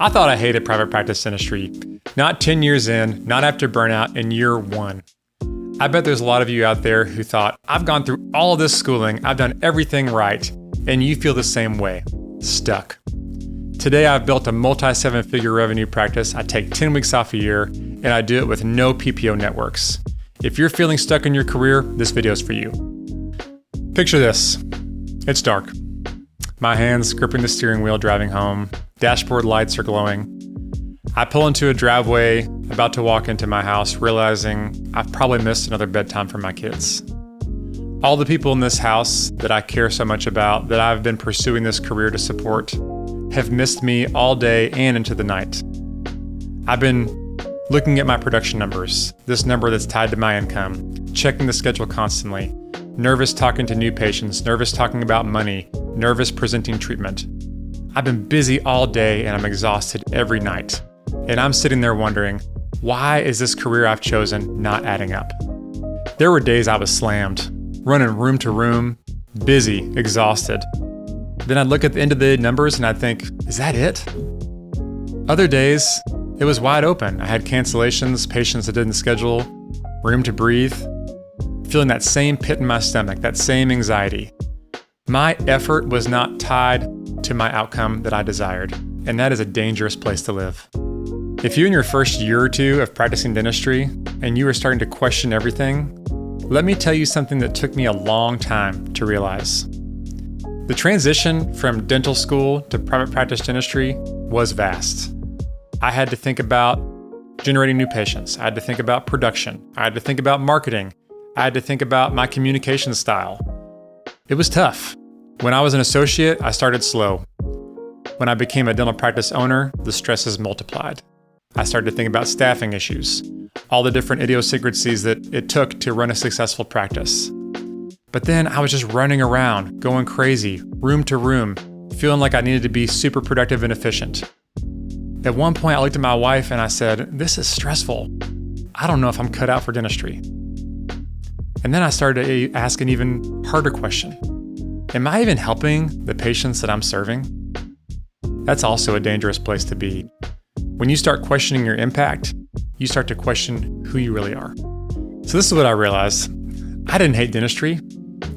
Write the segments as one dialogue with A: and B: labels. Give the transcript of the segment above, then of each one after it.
A: I thought I hated private practice dentistry. Not 10 years in, not after burnout, in year 1. I bet there's a lot of you out there who thought, I've gone through all of this schooling, I've done everything right, and you feel the same way, stuck. Today I've built a multi-7-figure revenue practice. I take 10 weeks off a year, and I do it with no PPO networks. If you're feeling stuck in your career, this video is for you. Picture this. It's dark. My hands gripping the steering wheel driving home. Dashboard lights are glowing. I pull into a driveway, about to walk into my house, realizing I've probably missed another bedtime for my kids. All the people in this house that I care so much about, that I've been pursuing this career to support, have missed me all day and into the night. I've been looking at my production numbers, this number that's tied to my income, checking the schedule constantly, nervous talking to new patients, nervous talking about money, nervous presenting treatment. I've been busy all day and I'm exhausted every night. And I'm sitting there wondering, why is this career I've chosen not adding up? There were days I was slammed, running room to room, busy, exhausted. Then I'd look at the end of the numbers and I'd think, is that it? Other days, it was wide open. I had cancellations, patients that didn't schedule, room to breathe, feeling that same pit in my stomach, that same anxiety. My effort was not tied to my outcome that I desired, and that is a dangerous place to live. If you're in your first year or two of practicing dentistry and you are starting to question everything, let me tell you something that took me a long time to realize. The transition from dental school to private practice dentistry was vast. I had to think about generating new patients. I had to think about production. I had to think about marketing. I had to think about my communication style. It was tough. When I was an associate, I started slow. When I became a dental practice owner, the stresses multiplied. I started to think about staffing issues, all the different idiosyncrasies that it took to run a successful practice. But then I was just running around, going crazy, room to room, feeling like I needed to be super productive and efficient. At one point, I looked at my wife and I said, this is stressful. I don't know if I'm cut out for dentistry. And then I started to ask an even harder question. Am I even helping the patients that I'm serving? That's also a dangerous place to be. When you start questioning your impact, you start to question who you really are. So this is what I realized. I didn't hate dentistry.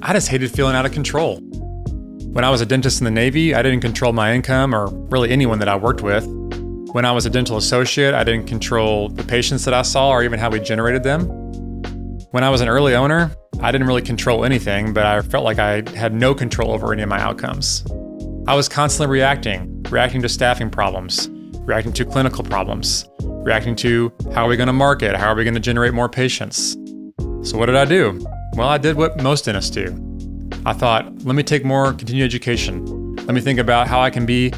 A: I just hated feeling out of control. When I was a dentist in the Navy, I didn't control my income or really anyone that I worked with. When I was a dental associate, I didn't control the patients that I saw or even how we generated them. When I was an early owner, I didn't really control anything, but I felt like I had no control over any of my outcomes. I was constantly reacting to staffing problems, reacting to clinical problems, reacting to how are we going to market, how are we going to generate more patients. So what did I do? Well, I did what most dentists do. I thought, let me take more continuing education. Let me think about how I can be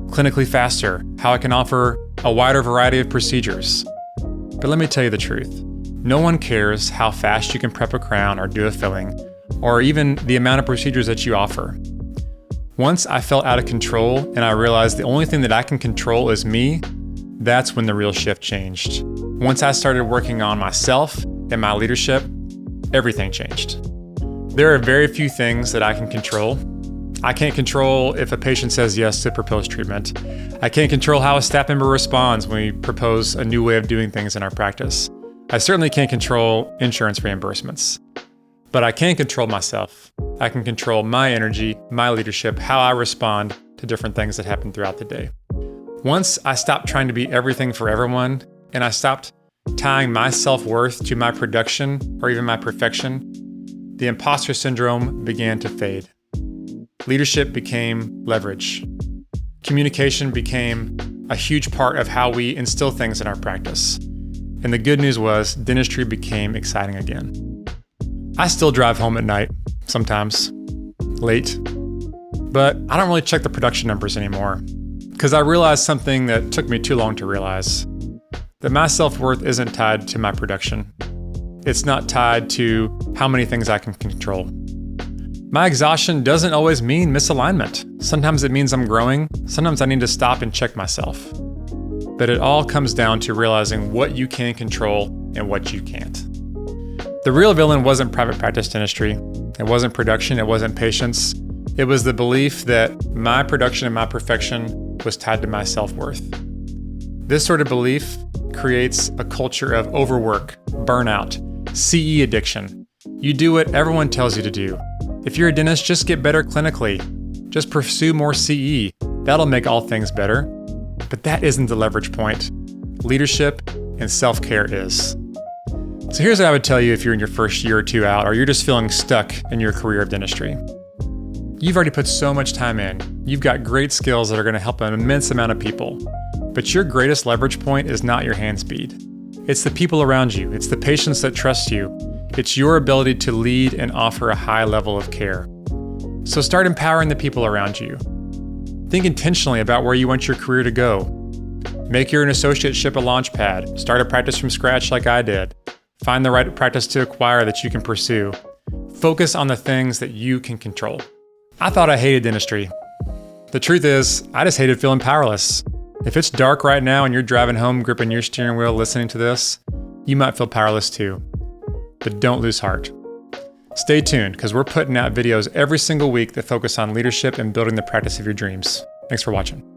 A: clinically faster, how I can offer a wider variety of procedures. But let me tell you the truth. No one cares how fast you can prep a crown or do a filling, or even the amount of procedures that you offer. Once I felt out of control and I realized the only thing that I can control is me, that's when the real shift changed. Once I started working on myself and my leadership, everything changed. There are very few things that I can control. I can't control if a patient says yes to proposed treatment. I can't control how a staff member responds when we propose a new way of doing things in our practice. I certainly can't control insurance reimbursements, but I can control myself. I can control my energy, my leadership, how I respond to different things that happen throughout the day. Once I stopped trying to be everything for everyone, and I stopped tying my self-worth to my production or even my perfection, the imposter syndrome began to fade. Leadership became leverage. Communication became a huge part of how we instill things in our practice. And the good news was dentistry became exciting again. I still drive home at night, sometimes, late, but I don't really check the production numbers anymore because I realized something that took me too long to realize, that my self-worth isn't tied to my production. It's not tied to how many things I can control. My exhaustion doesn't always mean misalignment. Sometimes it means I'm growing. Sometimes I need to stop and check myself. But it all comes down to realizing what you can control and what you can't. The real villain wasn't private practice dentistry. It wasn't production. It wasn't patients. It was the belief that my production and my perfection was tied to my self-worth. This sort of belief creates a culture of overwork, burnout, CE addiction. You do what everyone tells you to do. If you're a dentist, just get better clinically. Just pursue more CE. That'll make all things better. But that isn't the leverage point. Leadership and self-care is. So here's what I would tell you if you're in your first year or two out, or you're just feeling stuck in your career of dentistry. You've already put so much time in. You've got great skills that are going to help an immense amount of people. But your greatest leverage point is not your hand speed. It's the people around you. It's the patients that trust you. It's your ability to lead and offer a high level of care. So start empowering the people around you. Think intentionally about where you want your career to go. Make your associateship a launch pad. Start a practice from scratch like I did. Find the right practice to acquire that you can pursue. Focus on the things that you can control. I thought I hated dentistry. The truth is, I just hated feeling powerless. If it's dark right now and you're driving home gripping your steering wheel listening to this, you might feel powerless too. But don't lose heart. Stay tuned, because we're putting out videos every single week that focus on leadership and building the practice of your dreams. Thanks for watching.